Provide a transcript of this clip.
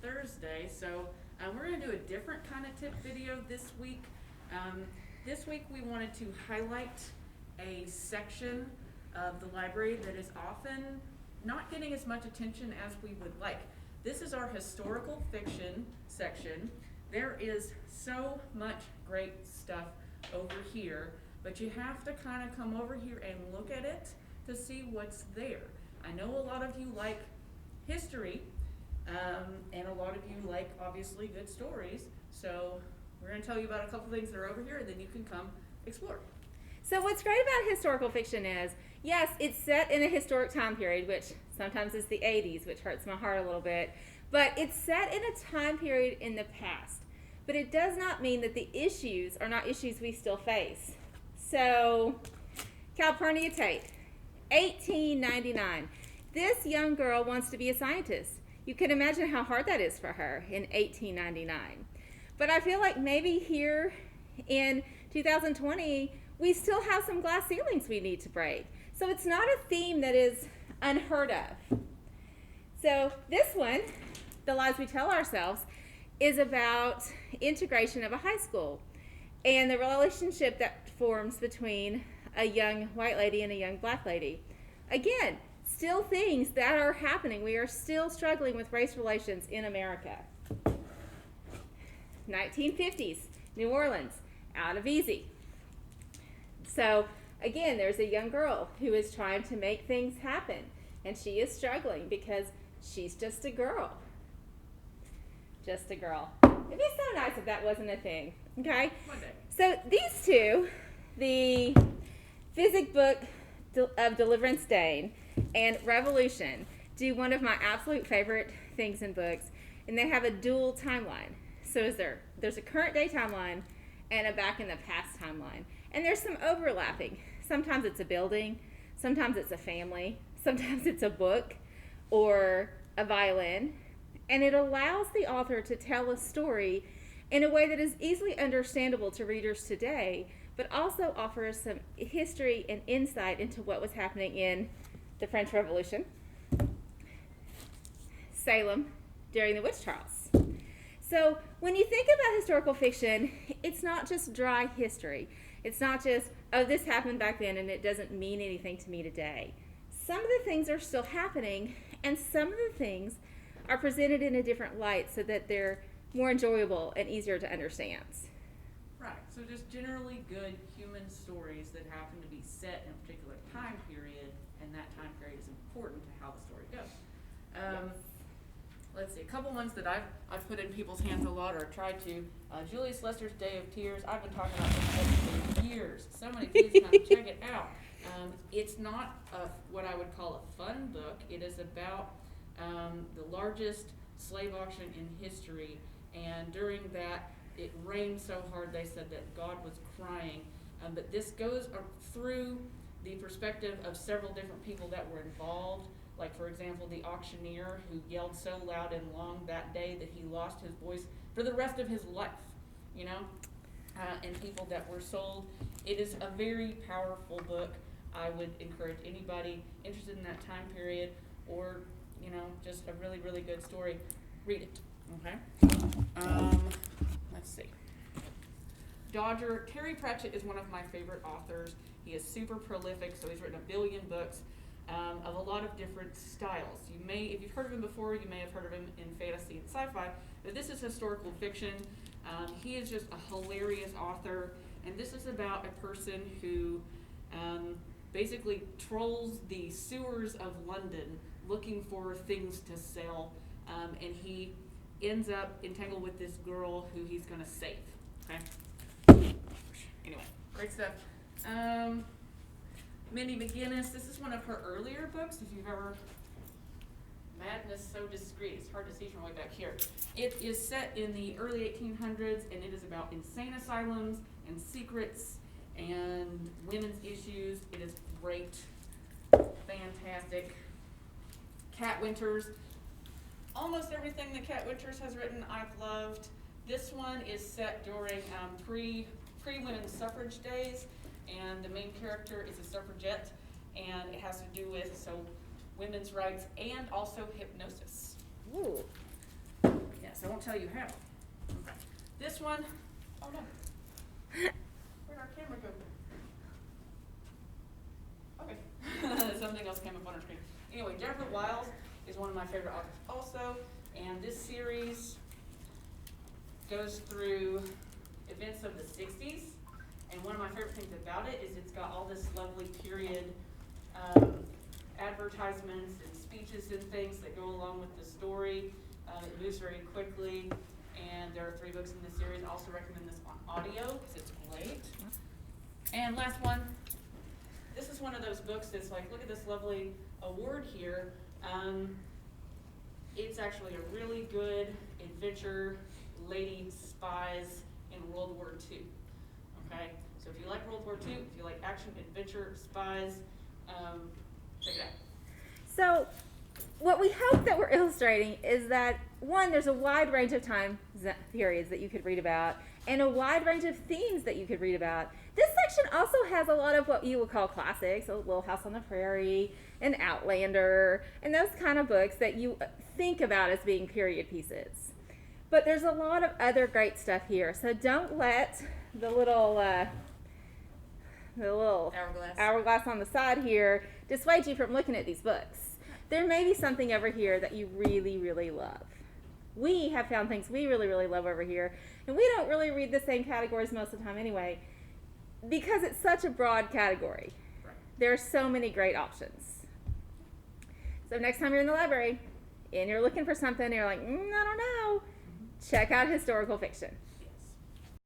Thursday, so we're going to do a different kind of tip video this week. This week we wanted to highlight a section of the library that is often not getting as much attention as we would like. This is our historical fiction section. There is so much great stuff over here, but you have to kind of come over here and look at it to see what's there. I know a lot of you like history, and a lot of you like, obviously, good stories, so we're going to tell you about a couple things that are over here, and then you can come explore. So what's great about historical fiction is, yes, it's set in a historic time period, which sometimes is the 80s, which hurts my heart a little bit, but it's set in a time period in the past. But it does not mean that the issues are not issues we still face. So, Calpurnia Tate, 1899. This young girl wants to be a scientist. You can imagine how hard that is for her in 1899. But I feel like maybe here in 2020, we still have some glass ceilings we need to break. So it's not a theme that is unheard of. So this one, The Lies We Tell Ourselves, is about integration of a high school and the relationship that forms between a young white lady and a young black lady. Again, still things that are happening. We are still struggling with race relations in America. 1950s, New Orleans, out of easy. So again, there's a young girl who is trying to make things happen, and she is struggling because she's just a girl. Just a girl. It'd be so nice if that wasn't a thing, okay? One day. So these two, the physics book of Deliverance Dane and Revolution, do one of my absolute favorite things in books, and they have a dual timeline. So there's a current day timeline and a back in the past timeline. And there's some overlapping. Sometimes it's a building, sometimes it's a family, sometimes it's a book or a violin. And it allows the author to tell a story in a way that is easily understandable to readers today, but also offers some history and insight into what was happening in the French Revolution, Salem during the witch trials. So when you think about historical fiction, it's not just dry history. It's not just, oh, this happened back then and it doesn't mean anything to me today. Some of the things are still happening, and some of the things are presented in a different light so that they're more enjoyable and easier to understand. Right, so just generally good human stories that happen to be set in a particular time period, and that time period is important to how the story goes. Let's see, a couple ones that I've put in people's hands a lot, or tried to. Julius Lester's Day of Tears. I've been talking about this book for years. So many kids come check it out. It's not what I would call a fun book. It is about the largest slave auction in history, and during that, it rained so hard they said that God was crying. But this goes through the perspective of several different people that were involved. Like, for example, the auctioneer who yelled so loud and long that day that he lost his voice for the rest of his life, and people that were sold. It is a very powerful book. I would encourage anybody interested in that time period, or, just a really, really good story, read it, okay? Let's see. Terry Pratchett is one of my favorite authors. He is super prolific, so he's written 1 billion books. Of a lot of different styles. If you've heard of him before, you may have heard of him in fantasy and sci-fi, but this is historical fiction. He is just a hilarious author, and this is about a person who basically trolls the sewers of London looking for things to sell, and he ends up entangled with this girl who he's going to save. Okay? Anyway, great stuff. Mindy Mcginnis, this is one of her earlier books, if you've ever, Madness So Discreet, it's hard to see from way back here. It is set in the early 1800s, and it is about insane asylums and secrets and women's issues. It is great, fantastic. Kat Winters, almost everything that Kat Winters has written I've loved. This one is set during pre-women's suffrage days, and the main character is a suffragette, and it has to do with women's rights and also hypnosis. Ooh. I won't tell you how. This one, oh no. Where'd our camera go? Okay. Something else came up on our screen. Anyway, Jennifer Wiles is one of my favorite authors also, and this series goes through events of the 60s, and one of my favorite things about it is it's got all this lovely period advertisements and speeches and things that go along with the story. It moves very quickly, and there are 3 books in this series. I also recommend this on audio because it's great. And last one, this is one of those books that's like, look at this lovely award here. It's actually a really good adventure, lady spies in World War II. Okay, so if you like World War II, if you like action, adventure, spies, check it out. So, what we hope that we're illustrating is that, one, there's a wide range of time periods that you could read about, and a wide range of themes that you could read about. This section also has a lot of what you would call classics, a Little House on the Prairie, and Outlander, and those kind of books that you think about as being period pieces. But there's a lot of other great stuff here, so don't let the little hourglass on the side here dissuade you from looking at these books. There may be something over here that you really, really love. We have found things we really, really love over here, and we don't really read the same categories most of the time anyway, because it's such a broad category. Right. There are so many great options. So next time you're in the library and you're looking for something and you're like, I don't know, check out historical fiction.